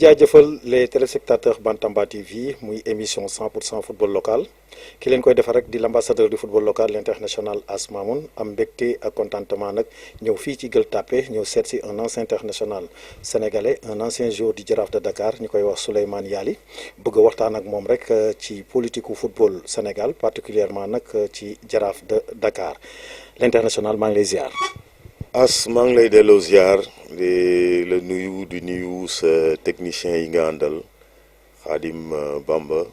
jaajëfal les téléspectateurs Bantamba TV muy émission 100% football local ki leen koy defar rek di l'ambassadeur du football local l'international As Mamoun am mbégte ak contentement nag ñëw fii ci Gueule Tapée ñëw seet si un ancien international sénégalais un ancien joueur du Jaraaf de Dakar ñu koy wax Souleymane Yaly bëgg a waxtaan ak moom rek ci politique football Sénégal particulièrement nag ci Jaraaf de Dakar l'international maa ngi lay ziar. As maa ngi lay delloo ziar di la nuyu di nuyu sa technicien yi nga àndal Khadim Bamba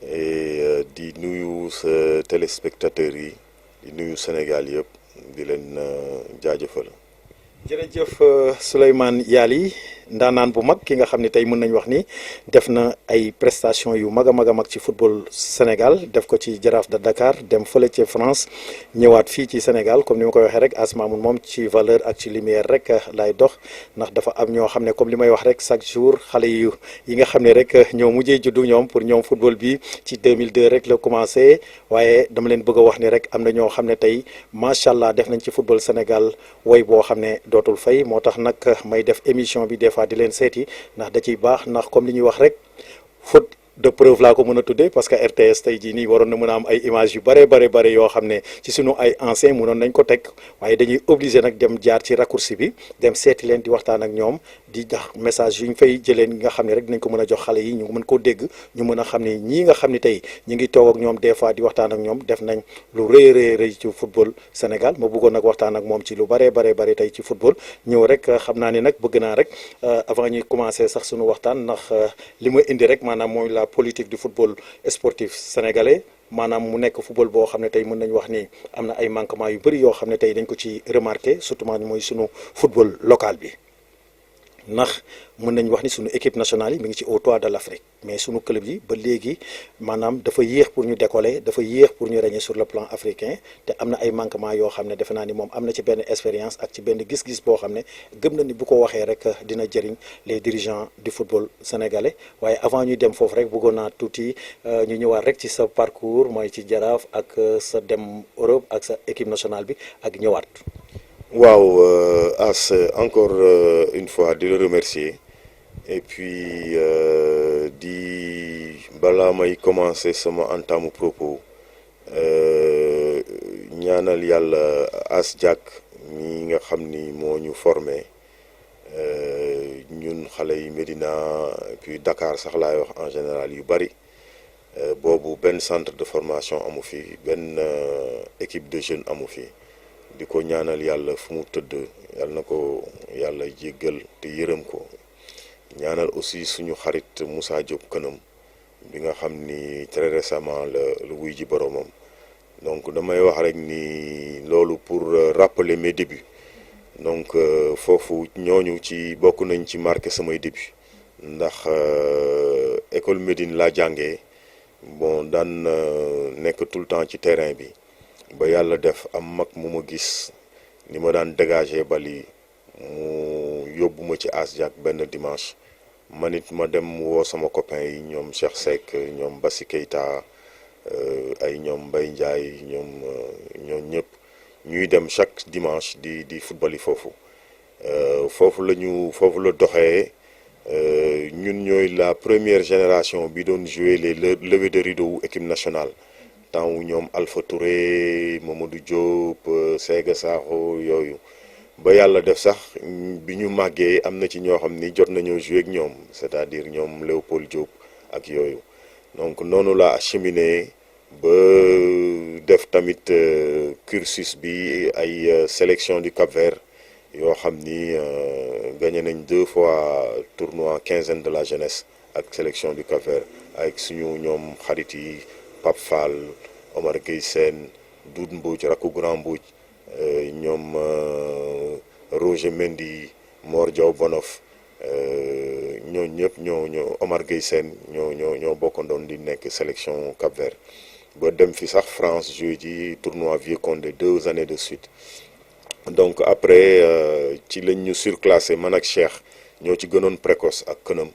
et di nuyu sa téléspectateurs yi di nuyu Sénégal yëpp di leen jaajëfal. jërëjëf Souleymane Yaly ndaanaan bu mag ki nga xam ne tey mën nañu wax ni def na ay prestations yu mag a mag a mag ci football Sénégal def ko ci Jaraaf de Dakar dem fële ci France ñëwaat fii ci Sénégal comme ni ma koy waxee rek As Mamoun moom ci valeur ak ci lumière rek lay dox ndax dafa am ñoo xam ne comme li may wax rek chaque jour xale yi nga xam ne rek ñoo mujjee juddu ñoom pour ñoom football bi ci 2002 rek la commencé waaye dama leen bëgg a wax ni rek am na ñoo xam ne tey macha allah def nañ ci football Sénégal woy boo xam ne dootul fay moo tax nag may def émission bi des fois di leen seeti ndax da ciy baax ndax comme li ñuy wax rek foot de preuve laa ko mën a tuddee parce que RTS tey jii nii waroon na mën a am ay images yu bare yoo xam ne ci sunu ay anciens mënoon nañ ko teg waaye dañuy obligé nag dem jaar ci raccourci bi dem seeti leen di waxtaan ak ñoom di jox message yu ñu fay jëlee nga xam ne rek dinañ ko mën a jox xale yi ñu mën koo dégg ñu mën a xam ne ñii nga xam ne tey ñu ngi toog ak ñoom des fois di waxtaan ak ñoom def nañ lu rëy ci football Sénégal ma bëggoon nag waxtaan ak moom ci lu bare tey ci football ñëw rek xam naa ne nag bëgg naa rek avant ñuy commencer sax sunu waxtaan ndax li ma indi rek maanaam mooy la politique du football sportif sénégalais maanaam mu nekk football boo xam ne tey mën nañu wax ni am na ay manquements yu bëri yoo xam ne tey dañ ko ci remarqué surtout mooy sunu football local bi ndax mën nañu wax ni sunu équipe nationale yi mi ngi ci au toit de l'Afrique mais sunu club yi ba léegi maanaam dafa yéex pour ñu décoller dafa yéex pour ñu régner sur le plan africain te am na ay manquements yoo xam ne defe naa ni moom am na ci benn expérience ak ci benn gis-gis boo xam ne gëm na ni bu ko waxee rek dina jëriñ les dirigeants du football sénégalais waaye avant ñuy dem foofu rek bëggoon naa tuuti ñu ñëwaat rek ci sa parcours mooy ci Jaraaf ak sa dem Europe ak sa équipe nationale bi ak ñëwaat. waaw As encore une fois di la remercier et puis di balaa may commencer sama entamu propos ñaanal yàlla As Diack mi nga xam ni moo ñu formé ñun xale yi Médina et puis Dakar sax laay wax en général yu bari boobu benn centre de formation amu fi benn équipe de jeunes amu fi. di ko ñaanal yàlla fu mu tëdd yàlla na ko yàlla jéggal te yërëm ko ñaanal aussi suñu xarit Moussa Diop Kanam bi nga xam ni très récemment la wuy ji boroomam donc damay wax rek ni loolu pour rappeler mes débuts donc foofu ñooñu ci bokk nañ ci marqué samay débuts ndax école Médine laa jàngee bon daan nekk tout le temps ci terrain bi ba yàlla def am mag mu ma gis ni ma daan dégager bali mu yóbbu ma ci As Diack benn dimanche man it ma dem woo sama copain yi ñoom Cheikh Seck ñoom Bassi Keita ay ñoom Mbaye Ndiaye ñoom ñëpp ñuy dem chaque dimanche di football yi foofu foofu la doxee ñun ñooy la première génération bi doon jouer les levées de rideau équipe nationale temps wu ñoom Alpha Touré Mamadou Diop Sega Sakho yooyu ba yàlla def sax bi ñu màggee am na ci ñoo xam ni jot nañoo jouer ak ñoom c'est-à-dire ñoom Léopold Diop ak yooyu donc noonu la acheminé ba def tamit cursus bi ay sélection du Cap-Vert yoo xam ni gagné nañ 2 fois tournoi quinzaine de la jeunesse ak sélection du Cap-Vert avec suñu ñoom xarit yi Pape Fall Omar Gueye Sène Doud Mbodj rakku Grand Mbodj ñoom Roger Mendy Mor Diaw Bonof ñoo ñëpp ñoo Omar Gueye Sène ñoo bokkandoon di nekk sélection Cap-Vert ba dem fi sax France joué ji tournoi Vieux Condé 2 années de suite donc après ci lañ ñu surclassé man ak Cheikh ñoo ci gënoon précoce ak Kënam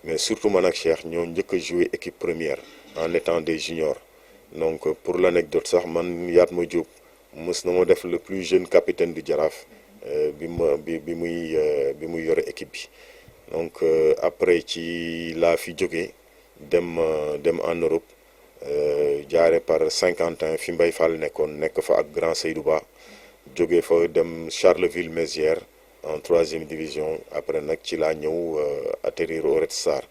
mais surtout man ak Cheikh ñoo njëkk a joué équipe première en étant des juniors donc pour l'anecdote sax man Yatma Diop mës na ma def le plus jeune capitaine du Jaraaf bi muy yore équipe bi donc après ci laa fi jóge dem en Europe jaare par Saint-Quentin fi Mbaye Fall nekk fa ak Grand Seydou Ba jóge fa dem Charleville-Mézières en 3e division après nag ci laa ñëw atterrir au Red Star.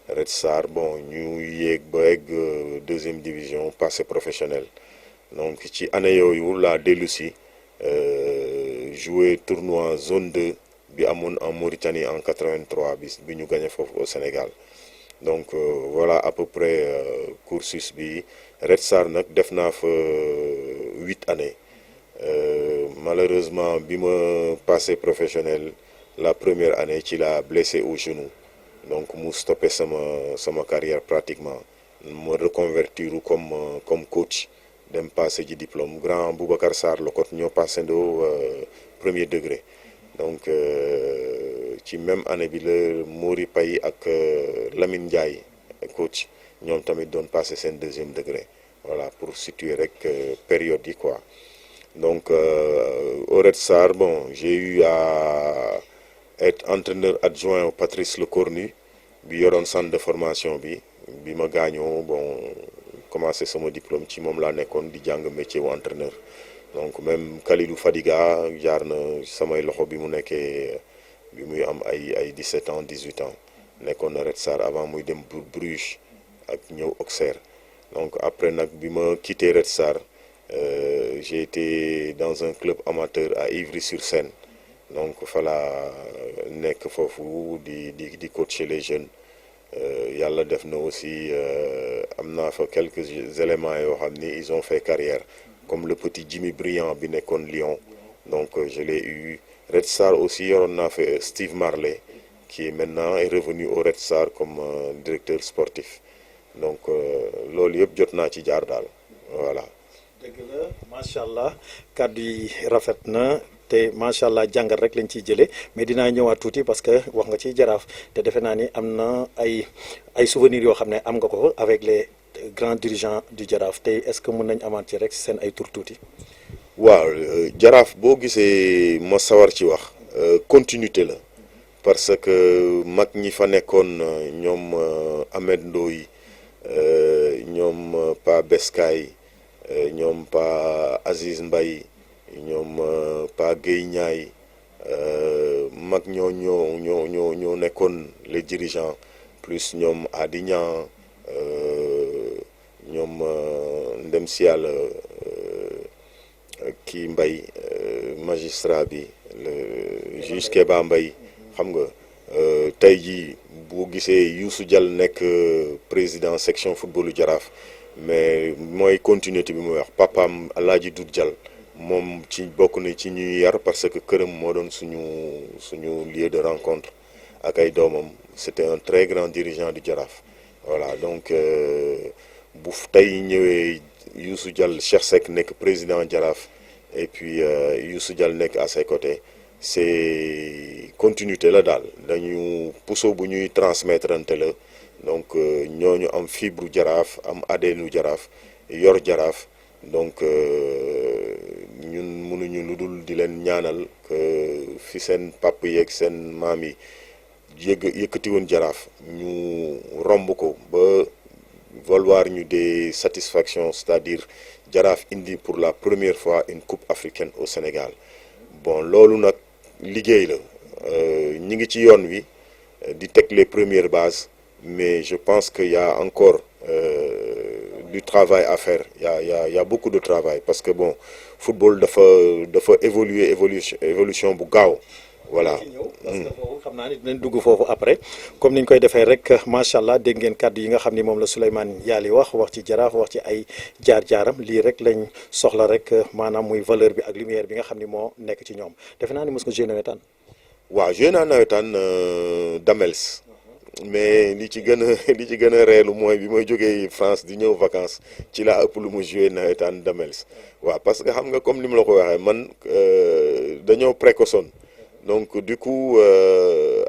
Red Star bon ñu yéeg ba egg 2e division passé professionnel donc ci année yooyu laa dellu si joué tournoi zone 2 bi amoon en Mauritanie en 83 bi ñu gagné foofu au Sénégal donc voilà à peu près cursus bi. Red Star nag def naa fa 8 années malheureusement bi ma passé professionnel la première année ci la blessé au genou. Donc mu stoppé sama carrière pratiquement ma reconvertir comme coach dem passé ji diplôme grand Boubacar Sarr Lokot ñoo passé ndoo premier degré donc ci même année bi la Mori Paye ak Lamine Ndiaye coach ñoom tamit doon passé seen 2e degré voilà pour situer rek période yi quoi donc au Red Star bon j'ai eu à être entraîneur adjoint au Patrice Lecornu bi yoroon centre de formation bi ma gaañoo bon commencé sama diplôme ci moom laa nekkoon di jàng métier wu entraîneur donc même Kalilou Fadiga jaar na samay loxo bi mu nekkee bi muy am ay 17 ans 18 ans nekkoon na Red Star avant muy dem Bruges ak ñëw Auxerre donc après nag bi ma quitté Red Star j'ai été dans un club amateur à Ivry-sur-Seine donc fala nekk foofu di coacher les jeunes yàlla def na aussi am naa fa quelques éléments yoo xam ni ils ont fait carrière comme le petit Jimmy Briand bi nekkoon Lyon donc je l'ai eu. Red Star aussi yoroon naa fa Steve Marley qui maintenant est revenu au Red Star comme directeur sportif donc loolu yëpp jot naa ci jaar daal voilà. dëgg la macha allah kàddu yi rafet na. te macha allah jàngat rek lañ ciy jëlee mais dinaa ñëwaat tuuti parce que wax nga ci jaraaf te defe naa ni am na ay souvenirs yoo xam ne am nga ko avec les grands dirigeants du jaraaf te est-ce que mën nañ amaat ci rek seen ay tur tuuti. waaw jaraaf boo gisee ma sawar ci wax continuité la parce que mag ñi fa nekkoon ñoom Ahmed Ndoye ñoom Pa Beskaay ñoom Pa Aziz Mbaye ñoom Pa Guèye Ñaay mag ñoo nekkoon les dirigeants plus ñoom Adi Niang ñoom ndem si yàlla kii Mbaye magistrat bi le juge Kéba Mbaye xam nga tey jii boo gisee Youssou Diall nekk président section footballu Jaraaf mais mooy continuité bi muy wax papaam Alaaji Doudou Diall moom ci bokk na ci ñuy yar parce que këram moo doon suñu lieu de rencontre ak ay doomam c'était un très grand dirigeant du Jaraaf voilà donc bu tey ñëwee Youssou Diall Cheikh Seck nekk président Jaraaf et puis Youssou Diall nekk à ses côtés c'est continuité la daal dañu puso bu ñuy transmettre ante la donc ñooñu am fibre Jaraaf am ADN Jaraaf yor Jaraaf donc ñun mënuñu lu dul di leen ñaanal que fi seen pap yeeg seen maam yi yëkkati woon Jaraaf ñu romb ko ba valoir ñu des satisfactions c'est-à-dire Jaraaf indi pour la première fois une coupe africaine au Sénégal bon loolu nag liggéey la ñi ngi ci yoon wi di teg les premières bases mais je pense qu'il y a encore du travail à faire il y a beaucoup de travail parce que bon football dafa évolution bu gaaw voilà. parce que foofu xam naa ni dinañ dugg foofu après comme niñ koy defee rek macha allah dégg ngeen kàddu yi nga xam ni moom la Souleymane Yaly wax ci Jaraaf wax ci ay jaar-jaaram lii rek lañ soxla rek maanaam muy valeur bi ak lumière bi nga xam ni moo nekk ci ñoom defe naa ni mos nga joué nawetaan. waaw joué naa nawetaan Damels. mais li ci gën a reelu mooy bi may jógee France di ñëw vacances ci laa ëpp lu mu joué nawetaan Damels waaw parce que xam nga comme ni ma la ko waxee man dañoo précoçonne donc du coup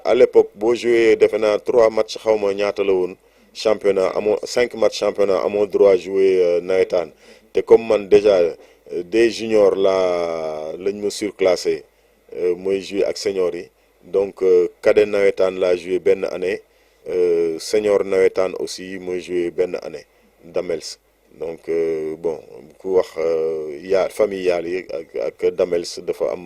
à l'époque boo joué defe naa 3 matchs xaw ma ñaata la woon championnat amoo 5 matchs championnat amoo droit joué nawetaan te comme man déjà des juniors lañ ma surclassé mooy joué ak seniors yi donc cadet nawetaan laa joué benn année senior nawetaan aussi ma joué benn année Damels. Donc bon ku wax famille yaal yi ak Damels dafa am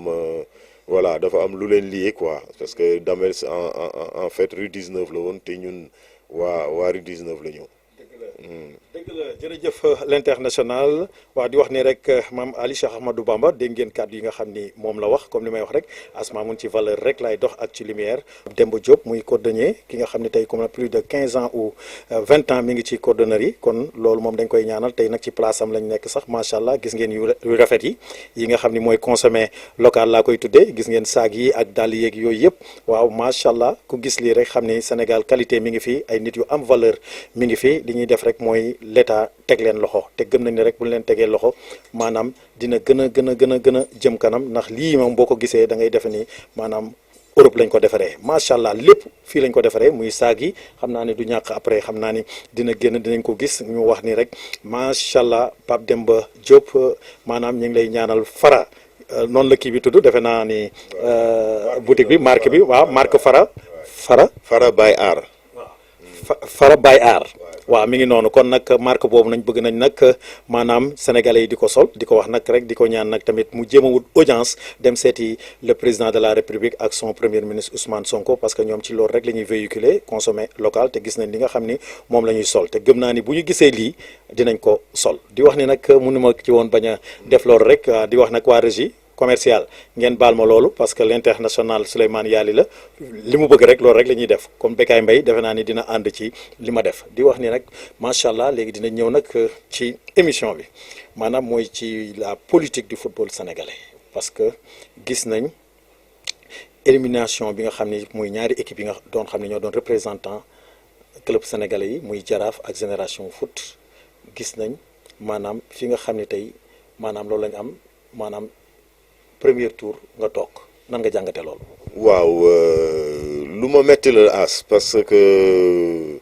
voilà dafa am lu leen lié quoi parce que Damels en fait rue 19 la woon te ñun waa rue 19 la ñu. dëgg la jërëjëf l'international waa di wax ni rek maam Ali Cheikh Ahmadou Bamba dégg ngeen kàddu yi nga xam ni moom la wax comme li may wax rek asma mun ci valeur rek lay dox ak ci lumière. Demba Diop muy coordonnier ki nga xam ne tey comme plus de 15 ans ou 20 ans mi ngi ci coordonnerie kon loolu moom dañ koy ñaanal tey nag ci place am lañ nekk sax macha allah gis ngeen yu rafet yi nga xam ni mooy consommé local laa koy tuddee gis ngeen saag yi ak dàll yeeg yooyu yëpp waaw macha allah ku gis lii rek xam ni Sénégal qualité mi ngi fi ay nit yu am valeur mi ngi fi li ñuy def rek mooy l'état teg leen loxo te gëm nañ ne rek bu ñu leen tegee loxo maanaam dina gën a jëm kanam ndax lii moom boo ko gisee da ngay defe ni maanaam Europe lañ ko defaree macha allah lépp fii lañ ko defaree muy saag yi xam naa ne du ñàkk après xam naa ni dina génn dinañ ko gis ñu wax ni rek macha allah Pape Demba Diop maanaam ñu ngi lay ñaanal Fara noonu la kii bi tudd defe naa ni boutique bi marque bi waaw marque Fara Baye Aar. Fara Baye Aar. waaw mi ngi noonu kon nag marque boobu nañ bëgg nañ nag maanaam sénégalais yi di ko sol di ko wax nag rek di ko ñaan nag tamit mu jéem a wut audience dem seeti le président de la république ak son premier ministre Ousmane Sonko parce que ñoom ci loolu rek la ñuy véhiculer consommer local te gis nañ li nga xam ni moom la ñuy sol te gëm naa ni bu ñu gisee lii dinañ ko sol di wax ni nag mënuma ci woon bañ a def loolu rek di wax nag waa régie commercial ngeen baal ma loolu parce que l'international Souleymane Yaali la li mu bëgg rek loolu rek la ñuy def comme Bécaye Mbaye defe naa ni dina ànd ci li ma def di wax ni nag macha allah léegi dina ñëw nag ci émission bi maanaam mooy ci la politique du football sénégalais parce que gis nañ élimination bi nga xam ni muy ñaari équipe yi nga doon xam ne ñoo doon représentant club sénégalais yi muy Jaraaf ak Génération Foot gis nañ maanaam fi nga xam ne tey maanaam loolu lañ am maanaam premier tour nga toog nan nga jàngate loolu. waaw lu ma metti la as parce que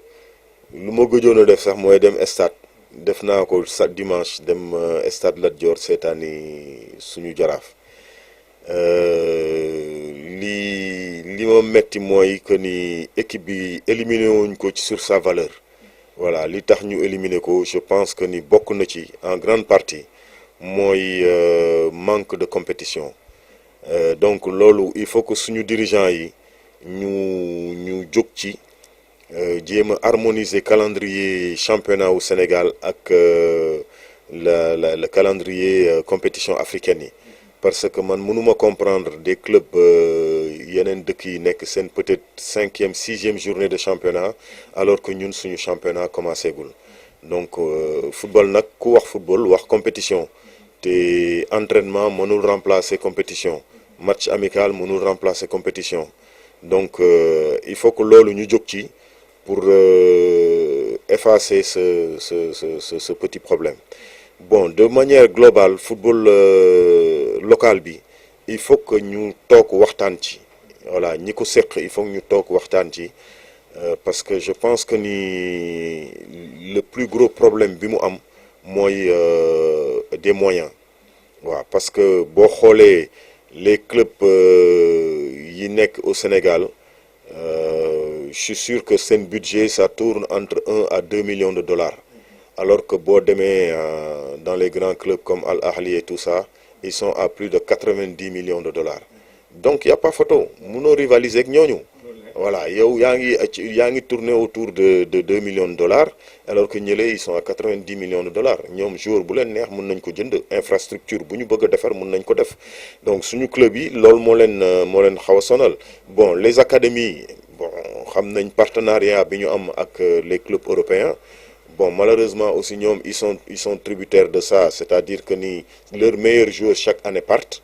lu ma gëjoon a def sax mooy dem stade def naa ko sa dimanche dem stade Lat Dior seetaani suñu Jaraaf li ma metti mooy que ni équipe bi éliminé wuñ ko ci sur sa valeur voilà li tax ñu éliminé ko je pense que ni bokk na ci en grande partie mooy manque de compétition donc loolu il faut que suñu dirigeants yi ñu jóg ci jéem a harmoniser calendrier championnat wu Sénégal ak le calendrier compétition africaine yi parce que man mënuma comprendre des clubs yeneen dëkk yi nekk seen peut-être 5e 6e journée de championnat alors que ñun suñu championnat commencé gul donc football nag ku wax football wax compétition te entraînement mënul remplacer compétition match amical mënul remplacer compétition donc il faut que loolu ñu jóg ci pour effacer ce petit problème bon de manière globale football local bi il faut que ñu toog waxtaan ci voilà ñi ko seq il faut que ñu toog waxtaan ci parce que je pense que ni le plus gros problème bi mu am mooy des moyens waaw parce que boo xoolee les clubs yi nekk au Sénégal je suis sûr que seen budget ça tourne entre 1 à 2 millions de dollars alors que boo demee dans les grands clubs comme Al Ahly et tout ça ils sont à plus de 90 millions de dollars donc y a pas photo mënoo rivaliser ak ñooñu voilà yow yaa ngi tourner autour de 2 millions de dollars alors que ñële ils sont à 90 millions de dollars ñoom joueur bu leen neex mën nañ ko jënd infrastructure bu ñu bëgg a defar mën nañ ko def donc suñu club yi loolu moo leen xaw a sonal bon les académies bon xam nañ partenariat bi ñu am ak les clubs européens bon malheureusement aussi ñoom ils sont tributaires de ça c'est-à-dire que ni leurs meilleurs joueurs chaque année partent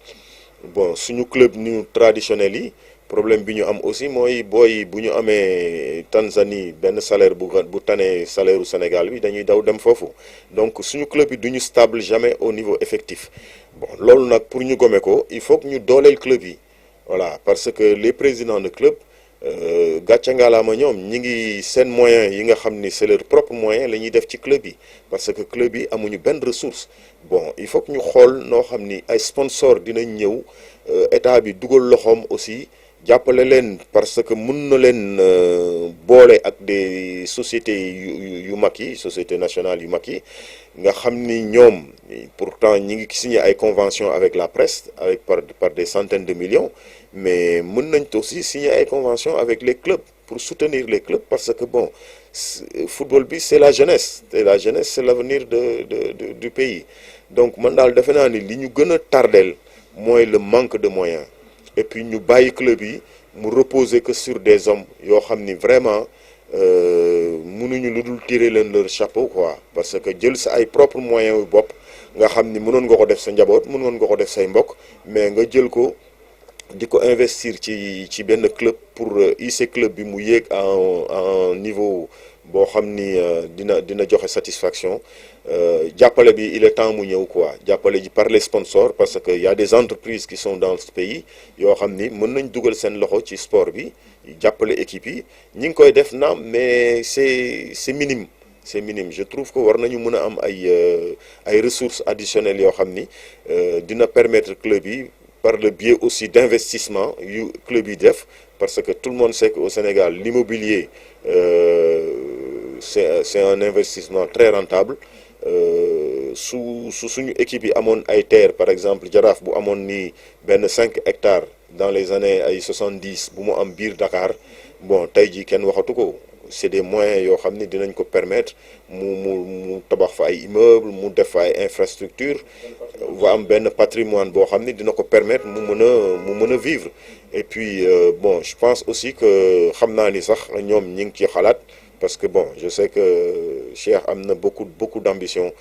bon suñu club ñu traditionnels yi problème bi ñu am aussi mooy booy bu ñu amee Tanzanie benn salaire bu tanee salaire u Sénégal bi dañuy daw dem foofu donc suñu club yi du ñu stable jamais au niveau effectif bon loolu nag pour ñu gome ko il faut que ñu dooleel club yi voilà parce que les présidents de club gàcce ngalaama ñoom ñi ngi seen moyen yi nga xam ni c'est leur propre moyen la ñuy def ci club yi parce que club yi amuñu benn ressource bon il faut que ñu xool noo xam ni ay sponsor dinañ ñëw état bi dugal loxoom aussi jàppale leen parce que mun na leen boole ak des sociétés yu mag yi sociétés nationales yu mag yi nga xam ni ñoom pourtant ñi ngi signé ay convention avec la presse avec par des centaines de millions mais mën nañ aussi signer ay convention avec les clubs pour soutenir les clubs parce que bon football bi c'est la jeunesse et la jeunesse c'est l'avenir du pays donc man daal defe naa ni li ñu gën a tardeel mooy le manque de moyens et puis ñu bàyyi club yi mu reposer que sur des hommes yoo xam ni vraiment mënuñu lu dul tirer leen leur chapeau quoi parce que jël sa ay propres moyens yu bopp nga xam ni mënoon nga ko def sa njaboot mënoon nga ko def say mbokk mais nga jël ko di ko investir ci benn club pour hisser club bi mu yéeg à un niveau boo xam ni dina joxe satisfaction jàppale bi il est temps mu ñëw quoi jàppale ji par les sponsors parce que y a des entreprises qui sont dans ce pays yoo xam ni mën nañ dugal seen loxo ci sport bi jàppale équipe yi ñi ngi koy def naam mais c'est minime c'est minime je trouve que war nañu mën a am ay ressources additionnelles yoo xam ni dina permettre club yi par le biais aussi d'investissement yu club yi def parce que tout le monde sait qu'au Sénégal l'immobilier c'est un investissement très rentable suñu équipe yi amoon ay terre par exemple Jaraaf bu amoon nii benn 5 hectares dans les années ay 70 bu mu am biir Dakar bon tey jii kenn waxatu ko c'est des moyens yoo xam ni dinañ ko permettre mu tabax fa ay immeubles mu def fa ay infrastructures va am benn patrimoine boo xam ni dina ko permettre mu mën a vivre et puis bon je pense aussi que xam naa ni sax ñoom ñi ngi ci xalaat parce que bon je sais que Cheikh am na beaucoup d'ambition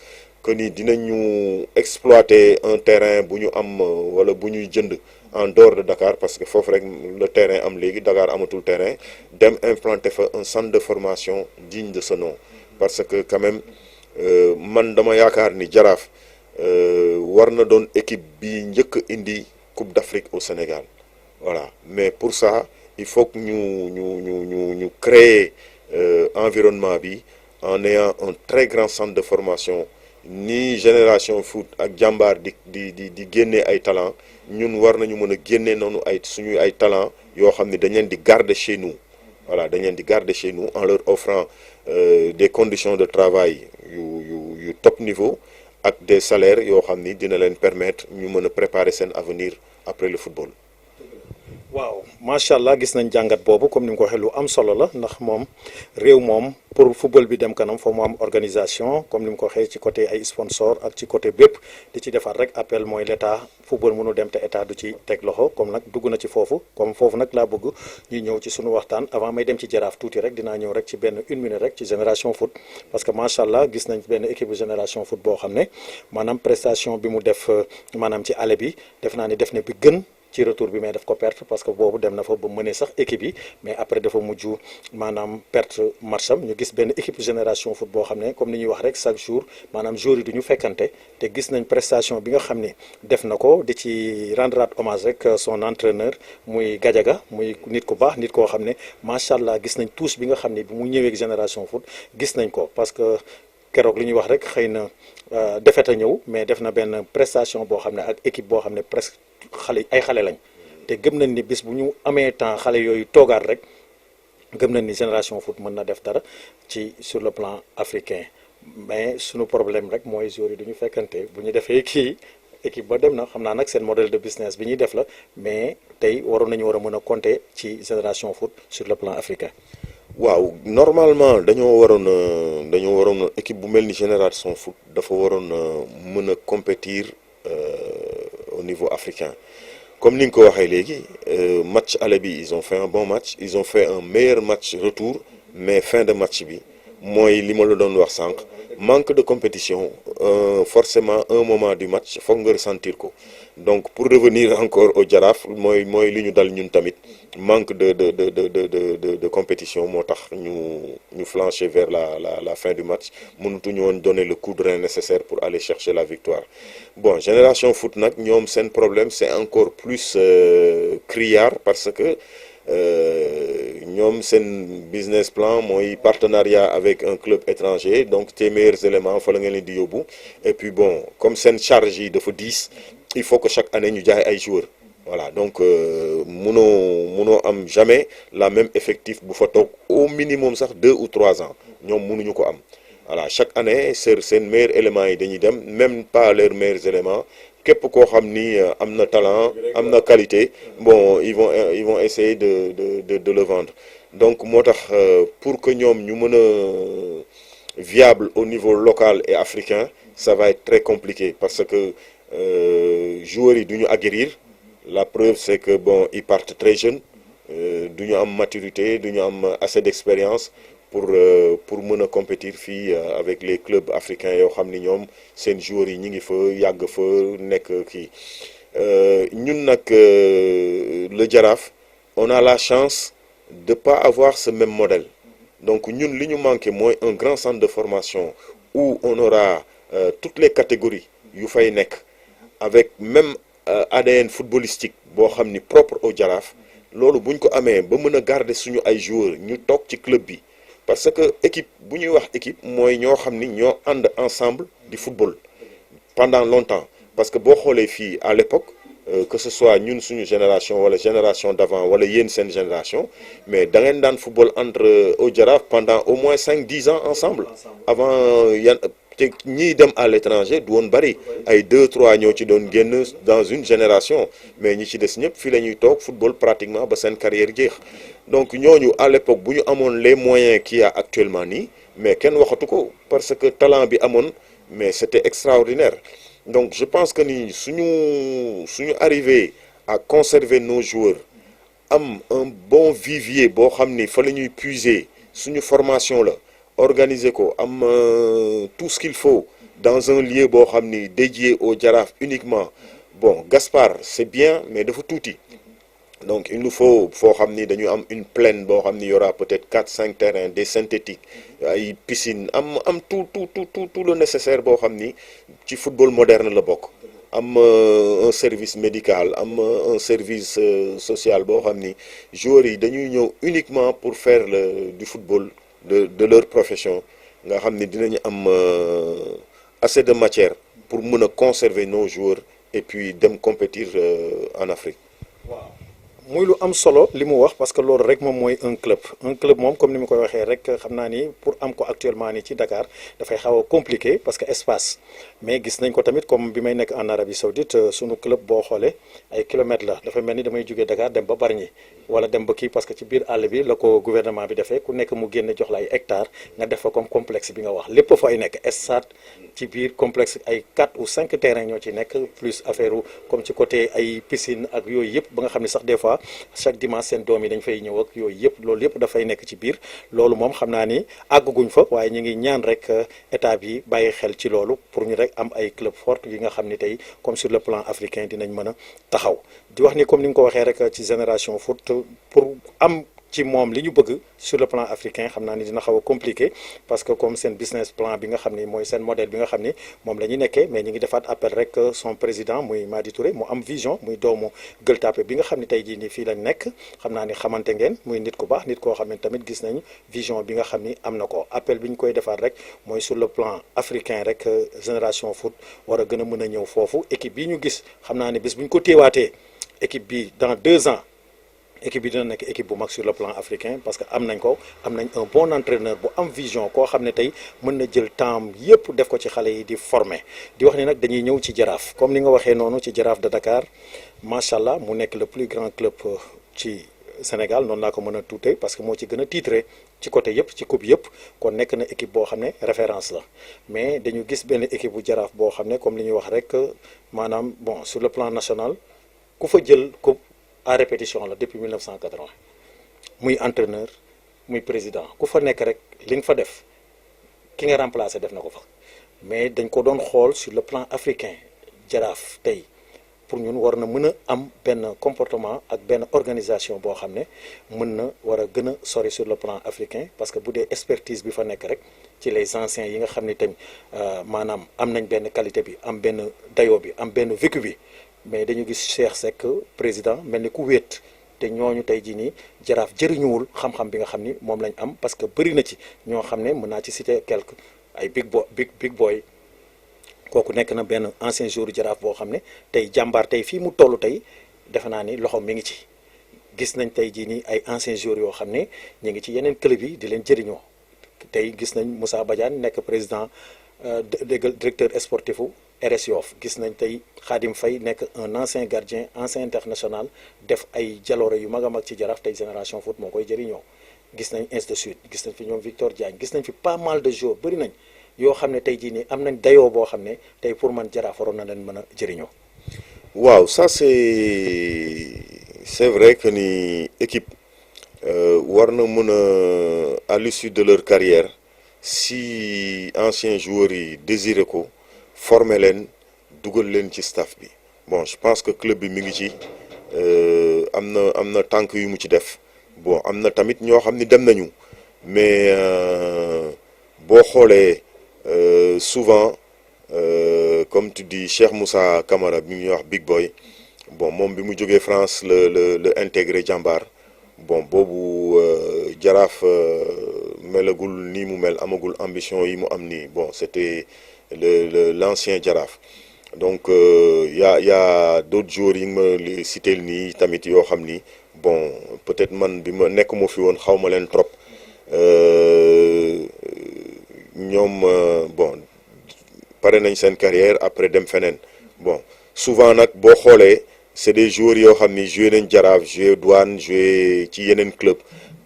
que ni dinañu exploiter un terrain bu ñu am wala bu ñuy jënd en dehors de Dakar parce que foofu rek le terrain am léegi Dakar amatul terrain dem implanter fa un centre de formation digne de ce nom parce que quand même man dama yaakaar ni Jaraaf war na doon équipe bi njëkk indi Coupe d'Afrique au Sénégal voilà mais pour ça il faut que ñu créer environnement bi en ayant un très grand centre de formation ni Génération Foot ak Jàmbaar di génne ay talent ñun war nañu mën a génne noonu suñuy ay talent yoo xam ne dañ leen di garder chez nous voilà dañ leen di garder chez nous en leur offrant des conditions de travail yu top niveau ak des salaires yoo xam ni dina leen permettre ñu mën a préparer seen avenir après le football. waaw macha allah gis nañ jàngat boobu comme ni nga ko waxee lu am solo la ndax moom réew moom pour football bi dem kanam foo mu am organisation comme ni mu ko waxee ci côté ay sponsor ak ci côté bépp di ci defar rek appel mooy l'état football mënu dem te état du ci teg loxo comme nag dugg na ci foofu comme foofu nag laa bëgg ñuy ñëw ci sunu waxtaan avant may dem ci Jaraaf tuuti rek dinaa ñëw rek ci benn une minute rek ci Génération Foot parce que macha allah gis nañ benn équipe Génération Foot boo xam ne maanaam prestation bi mu def maanaam ci aller bi def naa ni def na bi gën ci retour bi mais daf ko perte parce que boobu dem na fa ba mënee sax équipe yi mais après dafa mujj maanaam perte match am ñu gis benn équipe Génération Foot boo xam ne comme ni ñuy wax rek chaque jour maanaam joueurs yi du ñu fekkante te gis nañ prestation bi nga xam ne def na ko di ci rendre hommage rek son entraîneur muy Gadiaga muy nit ku baax nit koo xam ne macha allah gis nañ tous bi nga xam ne bi mu ñëwee Génération Foot gis nañ ko parce que keroog li ñuy wax rek xëy na défaite a ñëw mais def na benn prestation boo xam ne ak équipe boo xam ne presque ay xale lañ te gëm nañ ni bis bu ñu amee temps xale yooyu toogaat rek gëm nañ ni Génération Foot mën na def dara ci sur le plan africain mais suñu problème rek mooy joueurs yi du ñu fekkante bu ñu defee kii équipe ba dem na xam naa nag seen modèle de business bi ñuy def la mais tey waroon nañu war a mën a compter ci Génération Foot sur le plan africain. waaw normalement dañoo waroon équipe bu mel ni Génération Foot dafa waroon mën a compétir au niveau africain comme ni nga ko waxee léegi match aller bi ils ont fait un bon match ils ont fait un meilleur match retour mais fin de match bi mooy li ma la doon wax sànq manque de compétition forcément un moment du match foog nga ressentir ko donc pour revenir encore au Jaraaf mooy li ñu dal ñun tamit manque de compétition moo tax ñu flancher vers la fin du match mënutuñu woon donner le coup de rein nécessaire pour aller chercher la victoire bon Génération Foot nag ñoom seen problème c'est encore plus criard parce que ñoom seen business plan mooy partenariat avec un club étranger donc tes meilleurs éléments fa la ngeen leen di yóbbu et puis bon comme seen charge yi dafa diis il faut que chaque année ñu jaay ay joueurs voilà donc munoo am jamais la même effectif bu fa toog au minimum sax 2 ou 3 ans ñoom munuñu ko am voilà chaque année seen meilleurs éléments yi dañuy dem même pas leurs meilleurs éléments képp koo xam ni am na talent am na qualité bon ils vont essayer de le vendre donc moo tax pour que ñoom ñu mën a viable au niveau local et africain ça va être très compliqué parce que joueurs yi du ñu aguerrir la preuve c'est que bon ils partent très jeunes du ñu am maturité du ñu am assez d'expérience pour mën a compétir fii avec les clubs africains yoo xam ni ñoom seen joueurs yi ñi ngi fa yàgg fa nekk kii ñun nag le Jaraaf on a la chance de pas avoir ce même modèle donc ñun li ñu manqué mooy un grand centre de formation où on aura toutes les catégories yu fay nekk avec même ADN footballistique boo xam ni propre au Jaraaf loolu buñ ko amee ba mën a garder suñu ay joueurs ñu toog ci club bi parce que équipe bu ñuy wax équipe mooy ñoo xam ni ñoo ànd ensemble di football pendant longtemps parce que boo xoolee fii à l'époque que ce soit ñun suñu génération wala génération d'avant wala yéen seen génération mais da ngeen daan football entre au Jaraaf pendant au moins 5-10 ans ensemble avant yan te ñiy dem à l'étranger du woon bari ay 2-3 ñoo ci doon génn dans une génération mais ñi ci des ñëpp fii la ñuy toog football pratiquement ba seen carrière jeex donc ñooñu à l'époque bu ñu amoon les moyens qu'il y a actuellement nii mais kenn waxatu ko parce que talent bi amoon mais c'était extraordinaire donc je pense que ni suñu arrivé à conserver nos joueurs am un bon vivier boo xam ni fa la ñuy puiser suñu formation la organiser ko am tout ce qu'il faut dans un lieu boo xam ni dédié au Jaraaf uniquement bon Gaspard c'est bien mais dafa tuuti donc il nous faut foo xam ni dañu am une plaine boo xam ni y aura peut-être 4-5 terrains des synthétiques ay piscines am tout le nécessaire boo xam ni ci football moderne la bokk am un service médical am un service social boo xam ni joueurs yi dañuy ñëw uniquement pour faire du football de leur profession nga xam ni dinañu am assez de matière pour mën a conserver nos joueurs et puis dem compétir en Afrique. waaw muy lu am solo li mu wax parce que loolu rek moom mooy un club moom comme ni ma koy waxee rek xam naa ni pour am ko actuellement ni ci Dakar dafay xaw a compliqué parce que espace mais gis nañ ko tamit comme bi may nekk en Arabie Saoudite sunu club boo xoolee ay kilomètres la dafa mel ni damay jógee Dakar dem ba Bargny wala dem ba kii parce que ci biir àll bi la ko gouvernement bi defee ku nekk mu génne jox la ay hectares nga def fa comme complexe bi nga wax lépp fa ay nekk stade ci biir complexe ay 4 ou 5 terrains ñoo ci nekk plus affaire comme ci côté ay piscine ak yooyu yëpp ba nga xam ne sax des fois chaque dimanche seen doom yi dañ fay ñëw ak yooyu yëpp loolu yëpp dafay nekk ci biir loolu moom xam naa ni àgguñ fa waaye ñu ngi ñaan rek état bi bàyyi xel ci loolu pour ñu rek am ay club fort yi nga xam ni tey comme sur le plan africain dinañ mën a taxaw di wax ni comme ni nga ko waxee rek ci génération foot pour am ci moom li ñu bëgg sur le plan africain xam naa ni dina xaw a compliqué parce que comme seen business plan bi nga xam ni mooy seen modèle bi nga xam ni moom la ñu nekkee mais ñu ngi defaat appel rek son président muy Madi Touré mu am vision muy doomu Gueule Tapée bi nga xam ni tey jii nii fii lañ nekk xam naa ni xamante ngeen muy nit ku baax nit koo xam ne tamit gis nañ vision bi nga xam ni am na ko appel bi ñu koy defaat rek mooy sur le plan africain rek génération foot war a gën a mën a ñëw foofu équipe bi ñu gis xam naa ni bis bu ñu ko téewaatee équipe bi dans 2 ans équipe bi dina nekk équipe bu mag sur le plan africain parce que am nañ un bon entraîneur bu am vision koo xam ne tey mën na jël temps yépp def ko ci xale yi di former di wax ni nag dañuy ñëw ci Jaraaf comme ni nga waxee noonu ci Jaraaf de Dakar macha allah mu nekk le plus grand club ci Sénégal noonu laa ko mën a tuutee parce que moo ci gën a titré ci côté yépp ci coupe yépp kon nekk na équipe boo xam ne référence la mais dañu gis benn équipe bu Jaraaf boo xam ne comme li ñuy wax rek maanaam bon sur le plan national ku fa jël coupe à répétition la depuis 1980 muy entraîneur muy président ku fa nekk rek li nga fa def ki nga remplacé def na ko fa mais dañ ko doon xool sur le plan africain Jaraaf tey pour ñun war na mën a am benn comportement ak benn organisation boo xam ne mën na war a gën a sori sur le plan africain parce que bu dee expertise bi fa nekk rek ci les anciens yi nga xam ne tamit maanaam am nañ benn qualité bi am benn dayoo bi am benn vécu bi mais dañu gis Cheikh Seck président mel ni ku wéet te ñooñu tey jii nii Jaraaf jëriñuwul xam-xam bi nga xam ni moom lañ am parce que bëri na ci ñoo xam ne mën naa ci citer quelque ay big boy kooku nekk na benn ancien joueur Jaraaf boo xam ne tey jàmbaar tey fii mu toll tey defe naa ni loxoom mi ngi ci. gis nañ tey jii nii ay anciens joueurs yoo xam ne ñu ngi ci yeneen club yi di leen jëriñoo tey gis nañ Moussa Badiane nekk président directeur sportif u RS Yoff gis nañ tey Khadim Faye nekk un ancien gardien ancien international def ay jaloore yu mag a mag ci Jaraaf tey Génération Foot moo koy jëriñoo gis nañ ainsi de suite gis nañ fi ñoom Victor Diagne gis nañ fi pas mal de joueurs bëri nañ yoo xam ne tey jii nii am nañ dayoo boo xam ne tey pour man Jaraaf waroon na leen mën a jëriñoo. waaw ça c'est vrai que ni équipe war na mën a à l'issue de leur carrière si anciens joueurs yi désiré ko former leen dugal leen ci staff bi bon je pense que club bi mi ngi ci am na tànk yu mu ci def bon am na tamit ñoo xam ni dem nañu mais boo xoolee souvent comme tu dis Cheikh Moussa Camara bi ñuy wax Big Boy bon moom bi mu jógee France le intégré Jambar bon boobu Jaraaf melagul nii mu mel amagul ambition yi mu am nii bon c'était l'ancien Jaraaf donc y a d'autres joueurs yi nga ma cité nii tamit yoo xam ni bon peut-être man bi ma nekk moo fi woon xaw ma leen trop ñoom bon pare nañ seen carrière après dem feneen bon souvent nag boo xoolee c'est des joueurs yoo xam ni joué nañ Jaraaf joué Douane joué ci yeneen club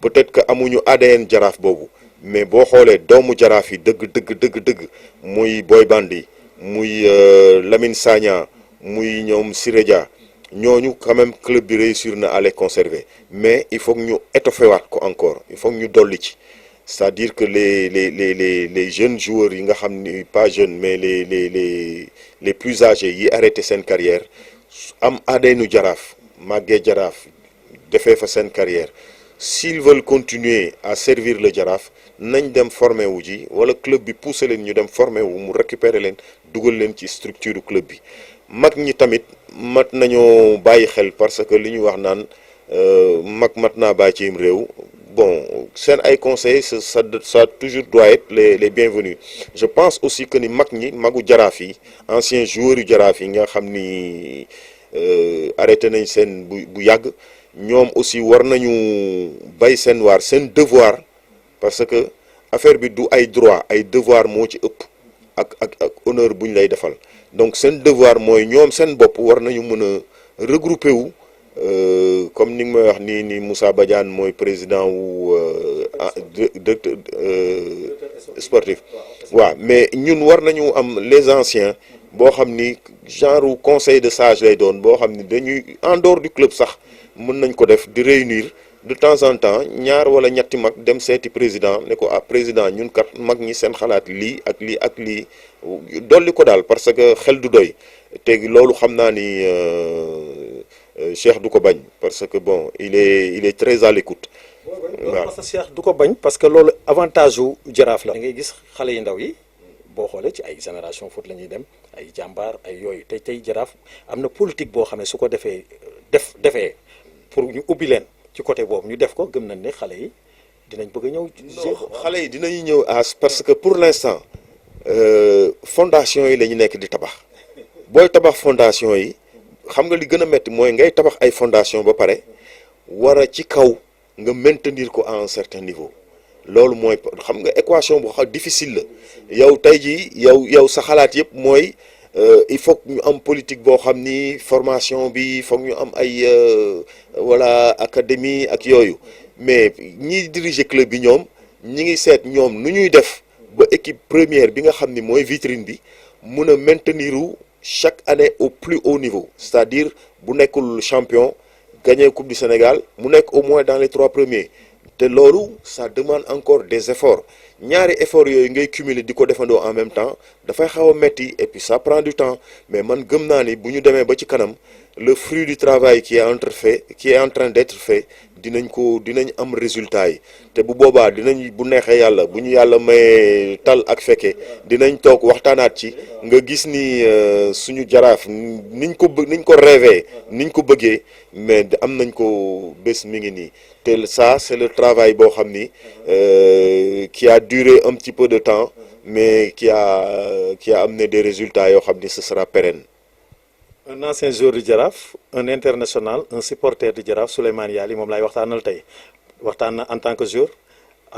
peut-être que amuñu ADN Jaraaf boobu mais boo xoolee doomu Jaraaf yi dëgg muy Boy Bandi muy Lamine Sagna muy ñoom Siré Dia ñooñu quand même club bi réussir na à les conserver mais il faut que ñu étoffer waat ko encore il faut que ñu dolli ci c'est-à-dire que les jeunes joueurs yi nga xam ni pas jeunes mais les plus âgés yi arrêté seen carrière am ADN Jaraaf màggee Jaraaf defee fa seen carrière s'ils veulent continuer à servir le Jaraaf nañ dem former wu ji wala club bi pousser leen ñu dem former wu mu récupérer leen dugal leen ci structure club bi mag ñi tamit mat nañoo bàyyi xel parce que li ñu wax naan mat naa bàyyi ci réew bon seen ay conseils ça toujours doit être les bienvenus je pense aussi que ni magu Jaraaf yi anciens joueurs yu Jaraaf yi nga xam ni arrêté nañ seen bu yàgg ñoom aussi war nañu bay seen waar seen devoir parce que affaire bi du ay droit ay devoir moo ci ëpp ak honneur bu ñu lay defal donc seen devoir mooy ñoom seen bopp war nañu mën a regrouper wu comme ni nga may wax ni Moussa Badiane mooy président wu directeur sportif waaw mais ñun war nañu am les anciens boo xam ni genre conseil de sage lay doon boo xam ni dañuy en dehors du club sax mën nañ ko def di réunir de temps en temps ñaar wala ñetti mag dem seeti président ne ko président ñun kat mag ñi seen xalaat lii ak lii dolli ko daal parce que xel du doy te loolu xam naa ni Cheikh du ko bañ parce que bon il est très à l'écoute. waaw parce que Cheikh du ko bañ parce que loolu avantage wu Jaraaf la. da ngay gis xale yu ndaw yi boo xoolee ci ay Génération Foot la ñuy dem ay jàmbaar ay yooyu tey Jaraaf am na politique boo xam ne su ko defee pour ñu ubbi leen ci côté boobu ñu def ko gëm nañ ne xale yi dinañ bëgg a ñëw. xale yi dinañu ñëw parce que pour l'instant fondation yi la ñu nekk di tabax booy tabax fondation yi xam nga li gën a métti mooy ngay tabax ay fondation ba pare war a ci kaw nga maintenir ko à un certain niveau loolu mooy xam nga équation bu xaw difficile la yow tey jii yow sa xalaat yëpp mooy il faut que ñu am politique boo xam ni formation bi foog ñu am ay voilà académie ak yooyu mais ñiy diriger club bi ñoom ñi ngi seet ñoom nu ñuy def ba équipe première bi nga xam ni mooy vitrine bi mun a maintenir chaque année au plus haut niveau c'est-à-dire bu nekkul champion gagner coupe du Sénégal mu nekk au moins dans les 3 premiers te loolu ça demande encore des efforts ñaari efforts yooyu ngay cumuler di ko defandoo en même temps dafay xaw a metti et puis ça prend du temps mais man gëm naa ni bu ñu demee ba ci kanam le fruit du travail qui est en train d'être fait dinañ am résultat yi te bu boobaa bu neexee yàlla bu ñu yàlla may tal ak fekke dinañ toog waxtaanaat ci nga gis ni suñu Jaraaf niñ ko rêvé niñ ko bëggee mais am nañ ko bés mi ngi nii te ça c'est le travail boo xam ni qui a duré un petit peu de temps mais qui a amené des résultats yoo xam ni ce sera pérenne. un ancien joueur du Jaraaf un international un supporter du Jaraaf Souleymane Yaly moom laay waxtaanal tey waxtaan na en tant que joueur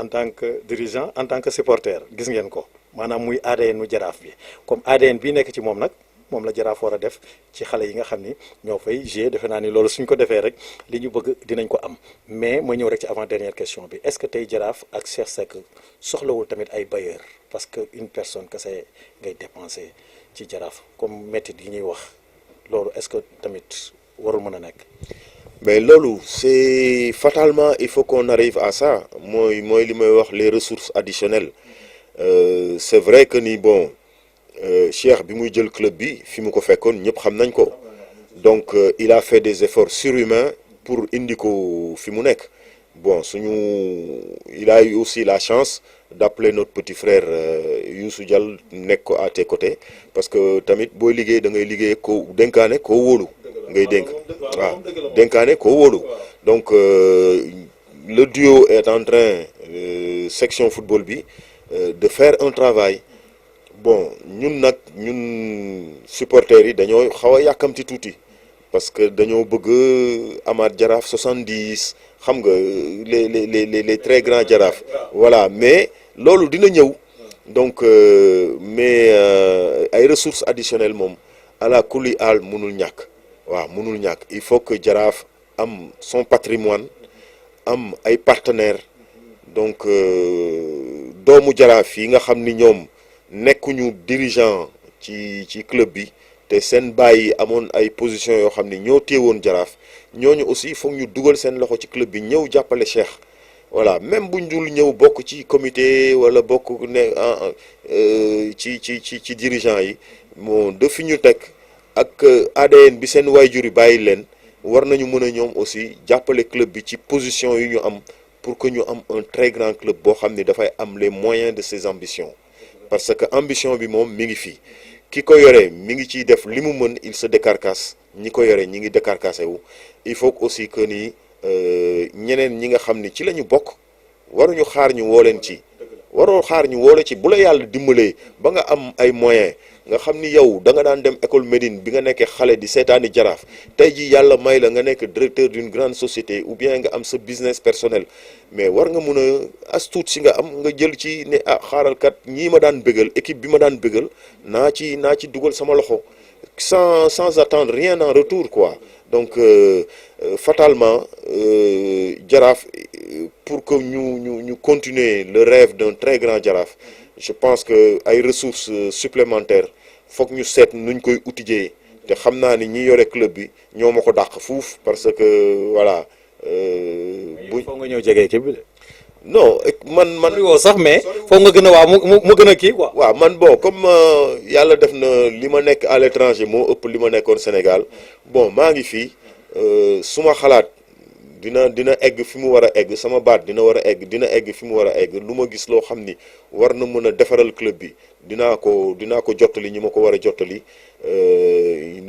en tant que dirigeant en tant que supporter gis ngeen ko maanaam muy ADN nu Jaraaf bi comme ADN bi nekk ci moom nag moom la Jaraaf war a def ci xale yi nga xam ni ñoo fay jouer defe naa ni loolu suñ ko defee rek li ñu bëgg dinañ ko am mais ma ñëw rek ci avant dernière question bi est-ce que tey Jaraaf ak Cheikh Seck soxlawul tamit ay bailleurs parce que une personne kese ngay dépenser ci Jaraaf comme métit yi ñuy wax loolu est-ce que tamit warul mën a nekk. mais loolu c'est fatalement il faut qu'on arrive à ça mooy li may wax les ressources additionnelles c'est vrai que ni bon Cheikh bi muy jël club bi fi mu ko fekkoon ñëpp xam nañ ko donc il a fait des efforts surhumains pour indi ko fi mu nekk bon il a eu aussi la chance d'appeler notre petit frère Youssou Diall nekk ko à tes côtés parce que tamit booy liggéey da ngay liggéey ko dénkaane koo wóolu ngay dénk waaw dénkaane koo wóolu donc le duo est en train section football bi de faire un travail bon ñun supporters yi dañoo xaw a yàkkamti tuuti parce que dañoo bëgg amaat Jaraaf 70 xam nga les très grands Jaraaf voilà mais loolu dina ñëw donc mais ay ressources additionnelles moom ala kulli aal mënul ñàkk waaw mënul ñàkk il faut que Jaraaf am son patrimoine am ay partenaires donc doomu Jaraaf yi nga xam ni ñoom nekkuñu dirigeant ci club bi te seen bàyyi amoon ay positions yoo xam ni ñoo téewoon Jaraaf ñooñu aussi foog ñu dugal seen loxo ci club bi ñëw jàppale Cheikh voilà même buñ dul ñëw bokk ci comité wala bokk ne ci dirigeant yi moo de fi ñu teg ak ADN bi seen waajur yi bàyyi leen war nañu mën a ñoom aussi jàppale club bi ci position yu ñu am pour que ñu am un très grand club boo xam ni dafay am les moyens de ses ambitions parce que ambition bi moom mi ngi fii ki ko yore mi ngi ciy def li mu mën il se décarcasse ñi ko yore ñi ngi décarcassé wu il faut aussi que ni ñeneen ñi nga xam ni ci la ñu bokk waruñu xaar ñu woo leen ci waroo xaar ñu woo la ci bu la yàlla dimbalee ba nga am ay moyens nga xam ni yow da nga daan dem école Médine bi nga nekkee xale di seetaani Jaraaf tey jii yàlla may la nga nekk directeur d'une grande société ou bien nga am sa business personnel mais war nga mun a as tuut si nga am nga jël ci ne ah xaaral kat ñii ma daan bégal équipe bi ma daan bégal naa ci dugal sama loxo sans attendre rien en retour quoi donc fatalement Jaraaf pour que ñu continuer le rêve d'un très grand Jaraaf je pense que ay ressources supplémentaires foog ñu seet nuñ koy outiller te xam naa ni ñi yore club bi ñoo ma ko dàq fuuf parce que voilà. foog nga ñëw jege équipe bi de. non man woo sax mais foog nga gën a waaw mu gën a kii quoi. waaw man bon comme yàlla def na li ma nekk à l'étranger moo ëpp li ma nekkoon Sénégal bon maa ngi fii suma xalaat dina egg fi mu war a egg sama baat dina egg fi mu war a egg lu ma gis loo xam ni war na mën a defaral club bi dinaa ko jottali ñi ma ko war a jottali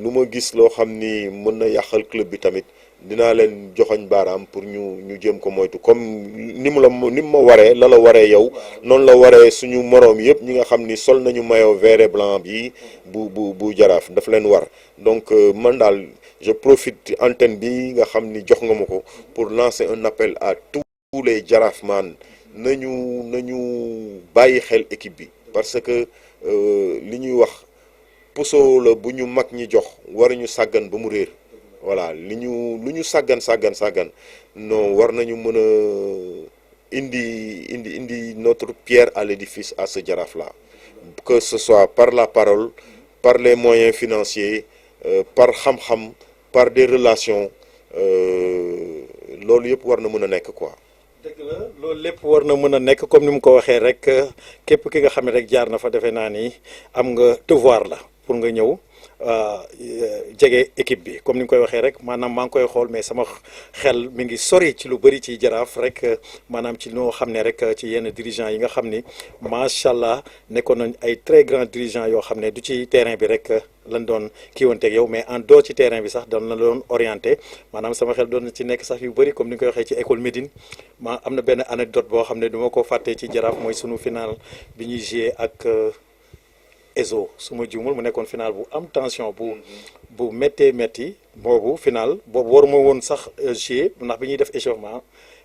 lu ma gis loo xam ni mën na yàqal club bi tamit dinaa leen joxoñ baaraam pour ñu jéem ko moytu comme ni mu ma waree la waree yow noonu la waree suñu moroom yëpp ñi nga xam ni sol nañu maillot vert et blanc bi bu Jaraaf daf leen war donc man daal je profite antenne bi nga xam ni jox nga ma ko pour lancer un appel à tous les Jaraafman nañu bàyyi xel équipe bi parce que li ñuy wax puso la bu ñu mag ñi jox waruñu sàggan ba mu réer voilà lu ñu sàggan non war nañu mën a indi notre pierre à l'édifice à ce Jaraaf là que ce soit par la parole par les moyens financiers par xam-xam par des relations loolu yëpp war na mën a nekk quoi. dëgg la loolu lépp war na mën a nekk comme ni mu ko waxee rek képp ki nga xam ne rek jaar na fa defe naa ni am nga devoir la pour nga ñëw jege équipe bi comme ni nga koy waxee rek maanaam maa ngi koy xool mais sama xel mi ngi sori ci lu bëri ci Jaraaf rek maanaam ci noo xam ne rek ci yenn dirigeants yi nga xam ni macha allah nekkoon nañ ay très grands dirigeants yoo xam ne du ci terrain bi rek lañ doon kiiwanteeg yow mais en dehors ci terrain bi sax doon la doon orienté maanaam sama xel doon na ci nekk sax yu bëri comme ni nga koy waxee ci école Médine ma am na benn anecdote boo xam ne du ma ko fàttee ci Jaraaf mooy sunu final bi ñuy joué ak ESO su ma juumul mu nekkoon final bu am tension bu méttee métti boobu final boobu waruma woon sax jouer ndax bi ñuy def échauffement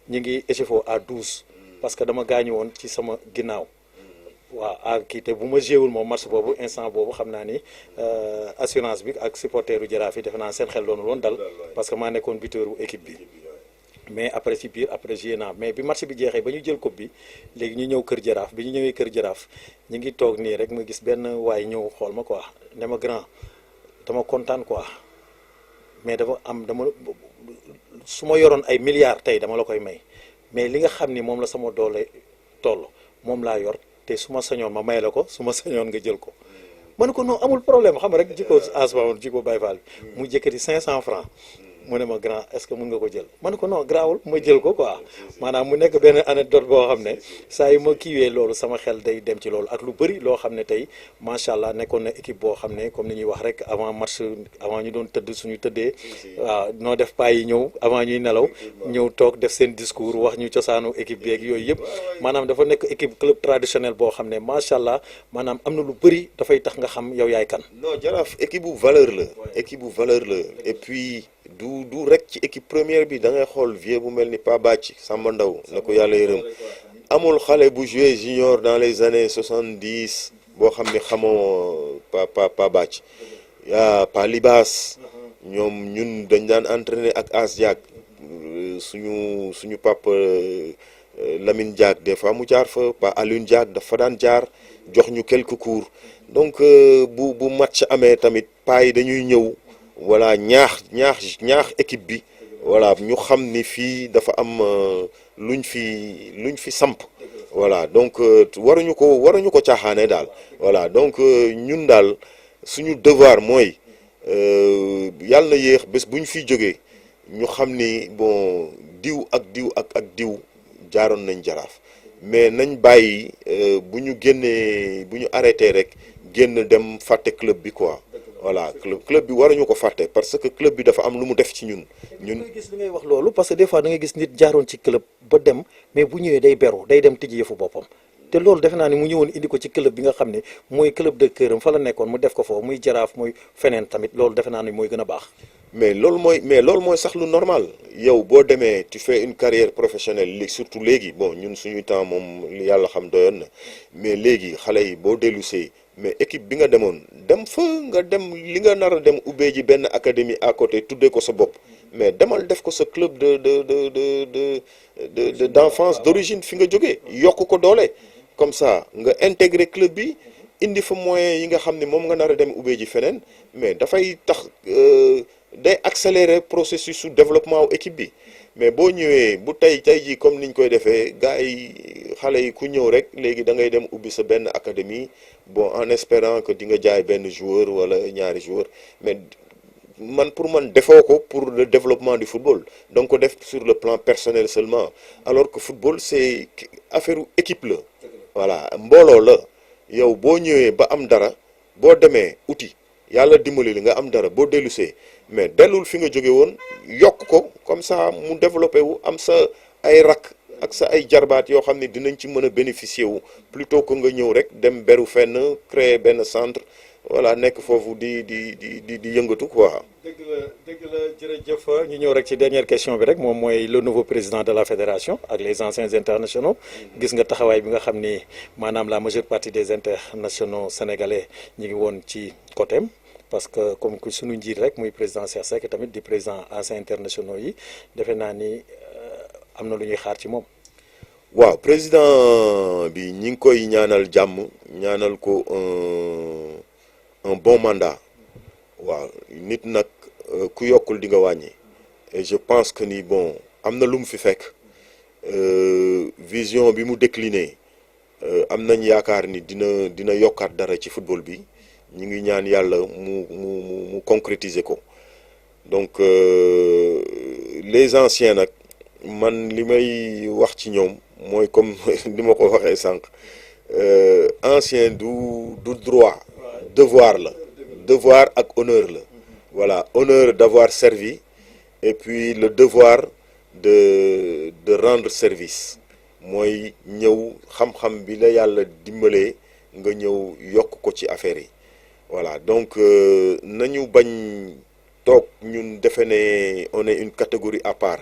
ñu ngi échauffé à 12 parce que dama gaañu woon ci sama ginnaaw waaw ak kii te bu ma jéewul moom match boobu instant boobu xam naa ni assurance bi ak supporteru Jaraaf yi defe naa seen xel doonul woon dal parce que maa nekkoon buteuru équipe bi mais après ci biir après joué naa mais bi match bi jeexee ba ñu jël coupe bi léegi ñu ñëw kër Jaraaf bi ñu ñëwee kër Jaraaf ñu ngi toog nii rek ma gis benn waay ñëw xool ma quoi ne ma grand dama kontaan quoi mais dama su ma yoroon ay milliards tey dama la koy may mais li nga xam ni moom la sama doole toll moom laa yor te su ma sañoon ma may la ko su ma sañoon nga jël ko ma ne ko non amul problème xam nga rek jikko asbawoon jikko Baye Fall bi mu jëkkati 500 francs mu ne ma grand est-ce que mën nga ko jël ma ne ko non grawul ma jël ko quoi maanaam mu nekk benn anecdote boo xam ne saa yu ma kiiwee loolu sama xel day dem ci loolu ak lu bëri loo xam ne tey macha allah nekkoon na équipe boo xam ne comme ni ñuy wax rek avant match avant ñu doon tëdd suñu tëddee waaw noo def paa yi ñëw avant ñuy nelaw ñëw toog def seen discours wax ñu cosaanu équipe beeg yooyu yëpp maanaam dafa nekk équipe club traditionnel boo xam ne macha allah maanaam am na lu bëri dafay tax nga xam yow yaay kan. non Jaraaf équipe bu valeur la. équipe bu valeur la et puis. du rek ci équipe première bi da ngay xool vieux bu mel ni Pa Bàcc Samba Ndaw na ko yàlla yërëm amul xale bu joué junior dans les années 70 boo xam ne xamoo Pa Bàcc yaa Pa Libaas ñoom ñun dañ daan entraîner ak As Diak suñu papa Lamine Diak des fois mu jaar fa Pa Alioune Diak dafa daan jaar jox ñu quelques cours donc bu match amee tamit paa yi dañuy ñëw voilà ñaax équipe bi voilà ñu xam ni fii dafa am luñ fi samp voilà donc waruñu ko caaxaane daal voilà donc ñun daal suñu devoir mooy yàlla na yéex bés bu ñu fiy jógee ñu xam ni bon diw ak diw jaaroon nañ Jaraaf mais nañ bàyyi bu ñu arrêté rek génn dem fàtte club bi quoi. voilà club bi waruñu ko fàtte parce que club bi dafa am lu mu def ci ñun. da ngay gis li ngay wax loolu parce que des fois da ngay gis nit jaaroon ci club ba dem mais bu ñëwee day beru day dem tijji yëfu boppam te loolu defe naa ni mu ñëwoon indi ko ci club bi nga xam ne mooy club de cœuram fa la nekkoon mu def ko foofu muy Jaraaf muy feneen tamit loolu defe naa ni mooy gën a baax. mais loolu mooy sax lu normal yow boo demee tu fais une carrière professionnelle surtout léegi bon ñun suñu temps moom li yàlla xam doyoon na mais léegi xale yi boo dellusee mais équipe bi nga demoon dem fa nga dem li nga nar a dem ubbee ji benn académie à côté tuddee ko sa bopp mais demal def ko sa club d'enfance d'origine fi nga jógee yokk ko doole comme ça nga intégrer club bi indi fa moyens yi nga xam ne moom nga nar a dem ubbee ji feneen mais dafay tax day accélérer processus su développement wu équipe bi mais boo ñëwee bu tey jii comme niñ koy defee gars yi xale yi ku ñëw rek léegi da ngay dem ubbi sa benn académie bon en espérant que di nga jaay benn joueur wala ñaari joueur mais pour man defoo ko pour le développement du football donc ko def sur le plan personnel seulement alors que football c'est affaire équipe la voilà mbooloo la yow boo ñëwee ba am dara boo demee uti yàlla dimbali li nga am dara boo dellusee mais dellul fi nga jóge woon yokk ko comme ça mu développé wu am sa ay rak ak sa ay jarbaat yoo xam ne dinañ ci mën a bénéficier wu plutôt que nga ñëw rek dem beru fenn créer benn centre voilà nekk foofu di yëngatu quoi. dëgg la jërëjëf ñu ñëw rek ci dernière question bi rek moom mooy le nouveau président de la fédération ak les anciens internationaux gis nga taxawaay bi nga xam ni maanaam la majeure partie des internationaux sénégalais ñi ngi woon ci côté parce que comme que suñu njiit rek muy président Cheikh Seck tamit di président anciens internationaux yi defe naa ni am na lu ñuy xaar ci moom. waaw président bi ñi ngi koy ñaanal jàmm ñaanal ko un bon mandat waaw nit nag ku yokkul di nga wàññi et je pense que ni bon am na lu mu fi fekk vision bi mu décliné am nañ yaakaar ni dina yokkaat dara ci football bi ñu ngi ñaan yàlla mu concrétiser ko donc les anciens nag man li may wax ci ñoom mooy comme ni ma ko waxee sànq ancien du droit devoir la devoir ak honneur la voilà honneur d'avoir servi et puis le devoir de rendre service mooy ñëw xam-xam bi la yàlla dimbalee nga ñëw yokk ko ci affaire yi voilà donc nañu bañ toog ñun defe ne on est une catégorie à part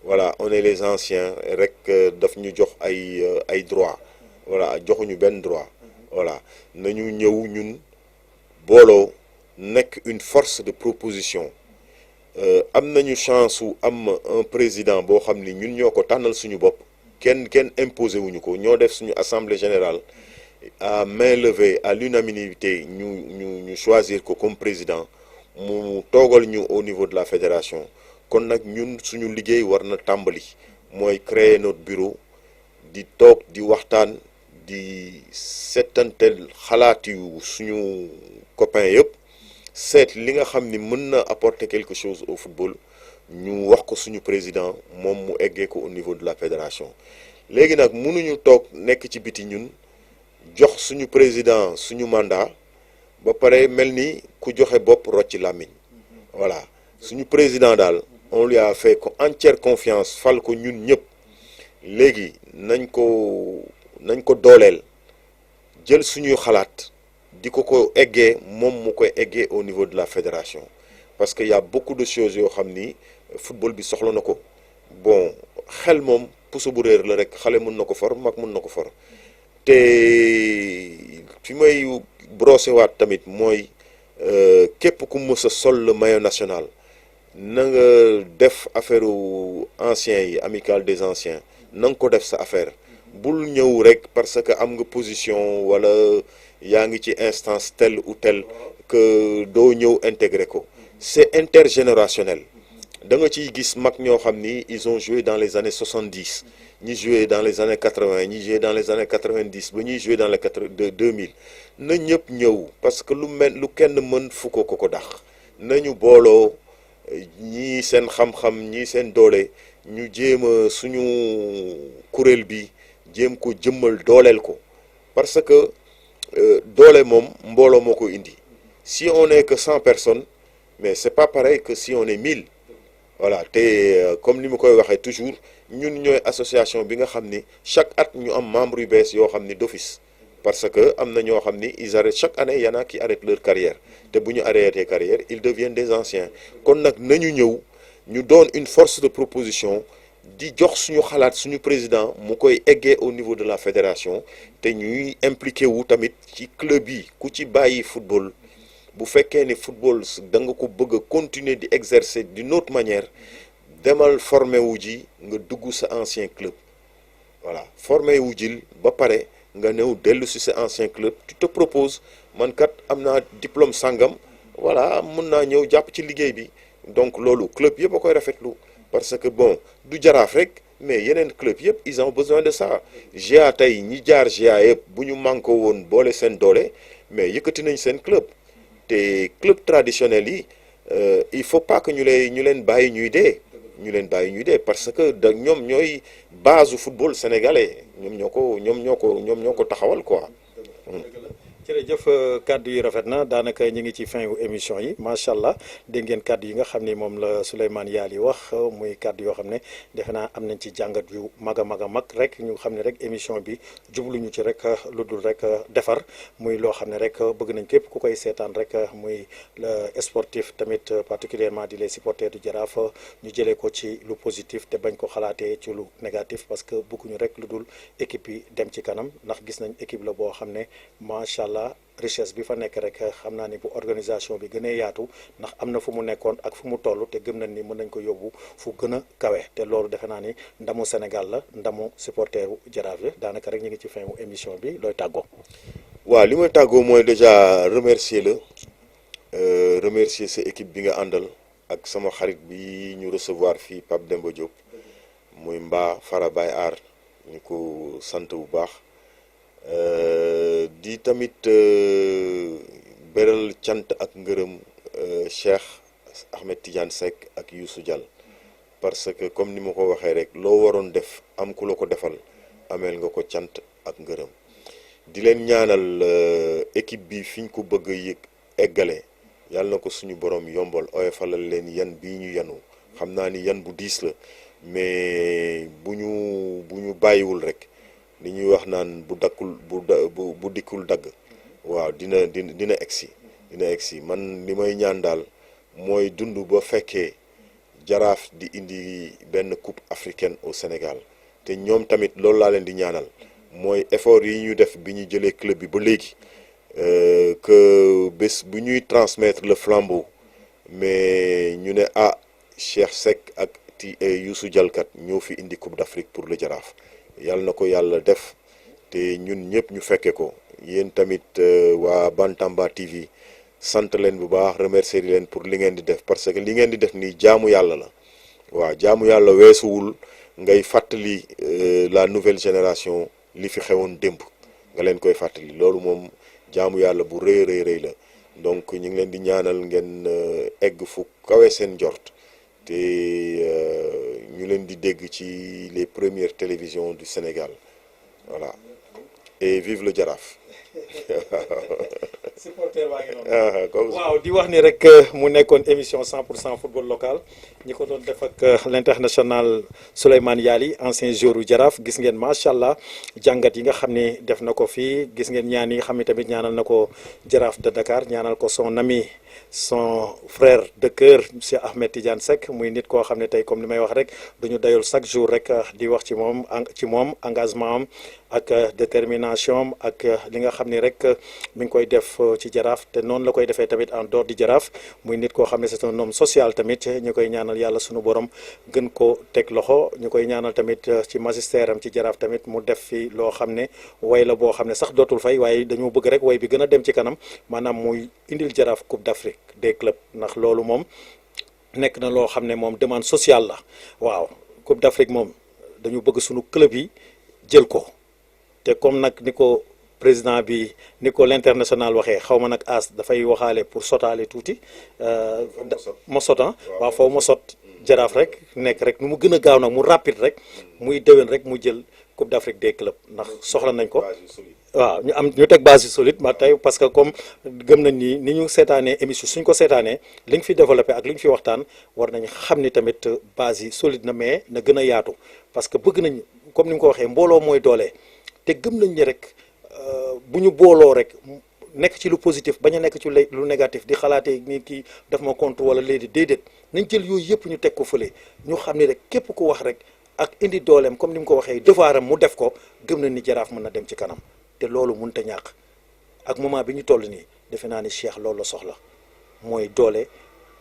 voilà on est les anciens rek daf ñu jox ay droit voilà joxuñu benn droit voilà nañu ñëw ñun booloo nekk une force de proposition am nañu chance su am un président boo xam ni ñun ñoo ko tànnal suñu bopp kenn imposé wuñu ko ñoo def suñu assemblée générale à main levée à l'unanimité ñu choisir ko comme président mu toogal ñu au niveau de la fédération kon nag ñun suñu liggéey war na tàmbali mooy créer notre bureau di toog di waxtaan di settantel xalaat yu suñu copains yëpp seet li nga xam ni mën na apporter quelque chose au football ñu wax ko suñu président moom mu eggee ko au niveau de la fédération léegi nag mënuñu toog nekk ci biti ñun jox suñu président suñu mandat ba pare mel ni ku joxe bopp rocci làmmiñ voilà suñu président daal on lui a fait entière confiance fal ko ñun ñëpp léegi nañ ko dooleel jël suñuy xalaat di ko eggee moom mu koy eggee au niveau de la fédération parce que y a beaucoup de choses yoo xam ni football bi soxla na ko bon xel moom puso bu réer la rek xale mën na ko for mag mën na ko for te fi may brossé waat tamit mooy képp ku mës a sol le maillot national na nga def affaire anciens yi amicale des anciens na nga ko def sa affaire bul ñëw rek parce que am nga position wala yaa ngi ci instance telle ou telle que doo ñëw intégrer ko c'est intergénérationnel da nga ciy gis mag ñoo xam ni ils ont joué dans les années 70 ñi joué dans les années 80 ñi joué dans les années 90 ba ñuy joué dans les 2000 na ñëpp ñëw parce que lu kenn mën fu ko dax nañu booloo ñii seen xam-xam ñii seen doole ñu jéem a suñu kuréel bi jéem ko jëmmal dooleel ko parce que doole moom mbooloo moo ko indi si on est que 100 personnes mais c'est pas pareil que si on est 1000 voilà te comme ni ma koy waxee toujours ñun ñooy association bi nga xam ni chaque at ñu am membre yu bees yoo xam ni d'office parce que am na ñoo xam ni ils arrêtent chaque année y en a qui arrêtent leur carrière te bu ñu arrêté carrière ils deviennent des anciens kon nag nañu ñëw ñu doon une force de proposition di jox suñu xalaat suñu président mu koy eggee au niveau de la fédération te ñuy impliqué wu tamit ci club yi ku ci bàyyi football bu fekkee ni football da nga ko bëgg a continuer di exercer d'une autre manière demal formé wu ji nga dugg sa ancien club voilà formé wu jil ba pare nga ñëw dellu si sa ancien club tu te proposes man kat am naa diplôme sangam voilà mën naa ñëw jàpp ci liggéey bi donc loolu club yëpp a koy rafetlu parce que bon du jaraaf rek mais yeneen club yëpp ils ont besoin de ça GA tey ñi jaar GA yëpp bu ñu manqué woon boole seen doole mais yëkkati nañ seen club te club traditionnel yi il faut pas que ñu leen bàyyi ñuy dee parce que ñoom ñooy base du football sénégalais ñoom ñoo ko taxawal quoi. jërëjëf kàddu yi rafet na daanaka ñu ngi ci fin wu émission yi macha allah dégg ngeen kàddu yi nga xam ni moom la Souleymane Yaly wax muy kàddu yoo xam ne defe naa am nañ ci jàngat yu mag a mag rek ñu xam ne rek émission bi jubluñu ci rek lu dul rek defar muy loo xam ne rek bëgg nañ képp ku koy seetaan rek muy le sportif tamit particulièrement di les supporters du Jaraaf ñu jëlee ko ci lu positif te bañ ko xalaatee ci lu négatif parce que bëgguñu rek lu dul équipe yi dem ci kanam ndax gis nañ équipe la boo xam ne macha allah richesse bi fa nekk rek xam naa ni bu organisation bi gënee yaatu ndax am na fu mu nekkoon ak fu mu toll te gëm nañ ni mën nañ ko yóbbu fu gën a kawe te loolu defe naa ni ndamu Sénégal la ndamu supporteru Jaraaf la daanaka rek ñu ngi ci fin wu émission bi looy tàggoo. waaw li may tàggoo mooy déjà remercier sa équipe bi nga àndal ak sama xarit bi ñu recevoir fii Pape Demba Diop muy Mba Fara Baye Aar ñu ko sant bu baax. di tamit beral cant ak ngërëm Cheikh Ahmed Tidiane Seck ak Youssou Diall parce que comme ni ma ko waxee rek loo waroon def am ku la ko defal ameel nga ko cant ak ngërëm di leen ñaanal équipe bi fi ñu ko bëgg a yëg eggale yàlla na ko suñu borom yombal oyofalal leen yan bii ñu yanu xam naa ni yan bu diis la mais bu ñu bàyyiwul rek li ñuy wax naan bu dakkul bu dikkul dagg. waaw dina egsi man li may ñaan daal mooy dund ba fekkee jaraaf di indi benn coupe africaine au Sénégal te ñoom tamit loolu laa leen di ñaanal mooy effort yi ñu def bi ñu jëlee club bi ba léegi que bés bu ñuy transmettre le flambeau mais ñu ne Cheikh Seck ak Youssou Dialkat ñoo fi indi coupe d'Afrique pour le jaraaf yàlla na ko yàlla def te ñun ñëpp ñu fekke ko yéen tamit waa Bantamba TV sant leen bu baax remercier leen pour li ngeen di def parce que li ngeen di def nii jaamu yàlla la waaw jaamu yàlla weesuwul ngay fàttali la nouvelle génération li fi xewoon démb nga leen koy fàttali loolu moom jaamu yàlla bu rëy la donc ñu ngi leen di ñaanal ngeen egg fu kawe seen njort te ñu leen di dégg ci les premières télévisions du Sénégal voilà et vive le Jaraaf. supporter baa ngi noonu waaw di wax ni rek mu nekkoon émission 100% football local ñi ko doon def ak l'international Souleymane Yaly ancien joueur u Jaraaf gis ngeen macha allah jàngat yi nga xam ne def na ko fii gis ngeen ñaan yi nga xam ne tamit ñaanal na ko Jaraaf de Dakar ñaanal ko son ami son frère de cœur monsieur Ahmed Tidiane Seck muy nit koo xam ne tey comme li may wax rek duñu dayul chaque jour rek di wax ci moom engagement am ak détermination am ak li nga xam ni rek mi ngi koy def ci Jaraaf te noonu la koy defee tamit en dehors di Jaraaf muy nit koo xam ne c'est un homme social tamit ñu koy ñaanal yàlla sunu borom gën ko teg loxo ñu koy ñaanal tamit ci magistère am ci Jaraaf tamit mu def fi loo xam ne way la boo xam ne sax dootul fay waaye dañoo bëgg rek way bi gën a dem ci kanam maanaam muy indil Jaraaf Coupe d'Afrique des clubs ndax loolu moom nekk na loo xam ne moom demande sociale la waaw Coupe d'Afrique moom dañu bëgg sunu club yi jël ko te comme nag ni ko président bi ni ko l'international waxee xaw ma nag as dafay waxaale pour sotaale tuuti ma sotan waaw foofu ma sot Jaraaf rek nekk rek nu mu gën a gaaw nag mu rapide rek muy déwén rek mu jël Coupe d'Afrique des clubs ndax soxla nañ ko waaw ñu teg base solide ma tey parce que comme gëm nañ ni ñu seetaanee émission suñ ko seetaanee li nga fi développé ak li nga fi waxtaan war nañ xam ni tamit base yi solide na mais na gën a yaatu parce que bëgg nañ comme ni nga ko waxee mbooloo mooy doole te gëm nañ ni rek bu ñu booloo rek nekk ci lu positif bañ a nekk ci lu négatif di xalaatee ni kii daf ma contre wala léegi déedéet nañ jël yooyu yëpp ñu teg ko fële ñu xam ni rek képp ku wax rek ak indi dooleem comme ni mu ko waxee devoiram mu def ko gëm na ni Jaraaf mën na dem ci kanam te loolu mënut a ñàkk ak moment bi ñu toll nii defe naa ni Cheikh loolu la soxla mooy doole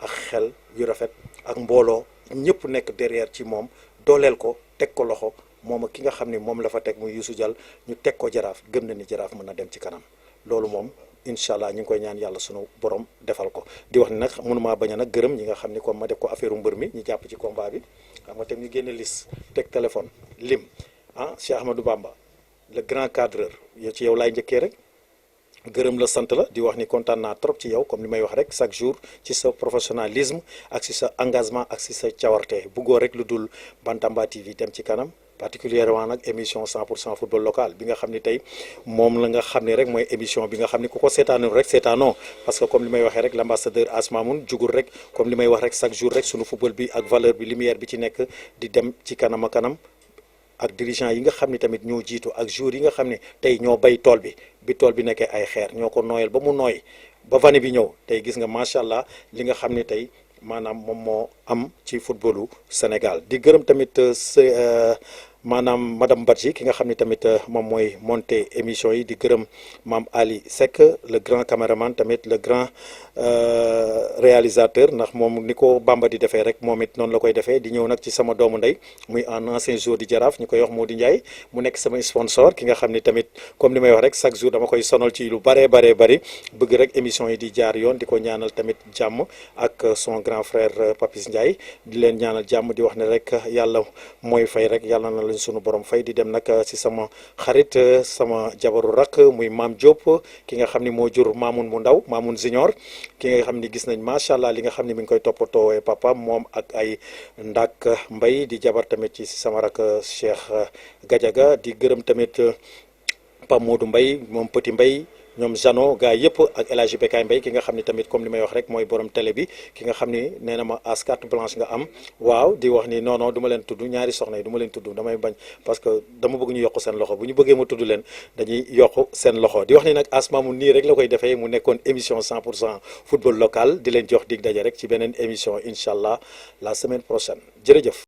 ak xel yu rafet ak mbooloo ñëpp nekk derrière ci moom dooleel ko teg ko loxo moom ak ki nga xam ni moom la fa teg muy Youssou Diall ñu teg ko Jaraaf gëm na ni Jaraaf mën na dem ci kanam loolu moom incha allah ñu ngi koy ñaan yàlla sunu borom defal ko di wax ni nag mënumaa bañ a nag gërëm ñi nga xam ni comme ma def ko affaire mbër mi ñu jàpp ci combat bi xam nga tam ñu génne liste teg téléphone lim Cheikh Ahmadou Bamba le grand cadreur yow ci yow laay njëkkee rek gërëm la sant la di wax ni kontaan naa trop ci yow comme li may wax rek chaque jour ci sa professionnalisme ak ci sa engagement ak ci sa cawarte buggoo rek lu dul Bantamba TV dem ci kanam particulièrement nag émission 100% football local bi nga xam ni tey moom la nga xam ne rek mooy émission bi nga xam ni ku ko seetaanul rek seetaanoo parce que comme li may waxee rek l'ambassadeur Asmamoun jugul rek comme li may wax rek chaque jour rek sunu football bi ak valeur bi lumière bi ci nekk di dem ci kanam a kanam ak dirigeant yi nga xam ni tamit ñoo jiitu ak joueurs yi nga xam ne tey ñoo bay tool bi tool bi nekkee ay xeer ñoo ko nooyal ba mu nooy ba vanne bi ñëw tey gis nga macha allah li nga xam ni tey maanaam moom moo am ci footballu Sénégal di gërëm tamit maanaam madame Badji ki nga xam ni tamit moom mooy monter émission yi di gërëm maam Ali Seck le grand caméraman tamit le grand réalisateur ndax moom ni ko Bamba di defee rek moom it noonu la koy defee di ñëw nag ci sama doomu ndey muy un ancien joueur di Jaraaf ñu koy wax Modou Ndiaye mu nekk sama sponsor ki nga xam ni tamit comme li may wax rek chaque jour dama koy sonal ci lu bari bëgg rek émission yi di jaar yoon di ko ñaanal tamit jàmm ak son grand frère Papis Ndiaye di leen ñaanal jàmm di wax ne rek yàlla mooy fay rek yàlla na leen sunu borom fay di dem nag ci sama xarit sama jabaru rak muy Maam Diop ki nga xam ni moo jur Mamoun mu ndaw Mamoun Junior ki nga xam ni gis nañ macha allah li nga xam ni mi ngi koy toppatoo papa moom ak ay Ndak Mbay di jabar tamit ci sama rak Cheikh Gadiaga di gërëm tamit Pape Modou Mbay moom Petit Mbay ñoom Jano gars yëpp ak El Hadji Bekay Mbaye ki nga xam ni tamit comme li may wax rek mooy borom télé bi ki nga xam ni nee na ma as carte blanche nga am waaw di wax ni non non du ma leen tudd ñaari soxna yi du ma leen tudd damay bañ parce que dama bëgg ñu yokk seen loxo bu ñu bëggee ma tudd leen dañuy yokk seen loxo di wax ni nag Asma mu nii rek la koy defee mu nekkoon émission 100% football local di leen jox dig daje rek ci beneen émission incha allah la semaine prochaine jërëjëf.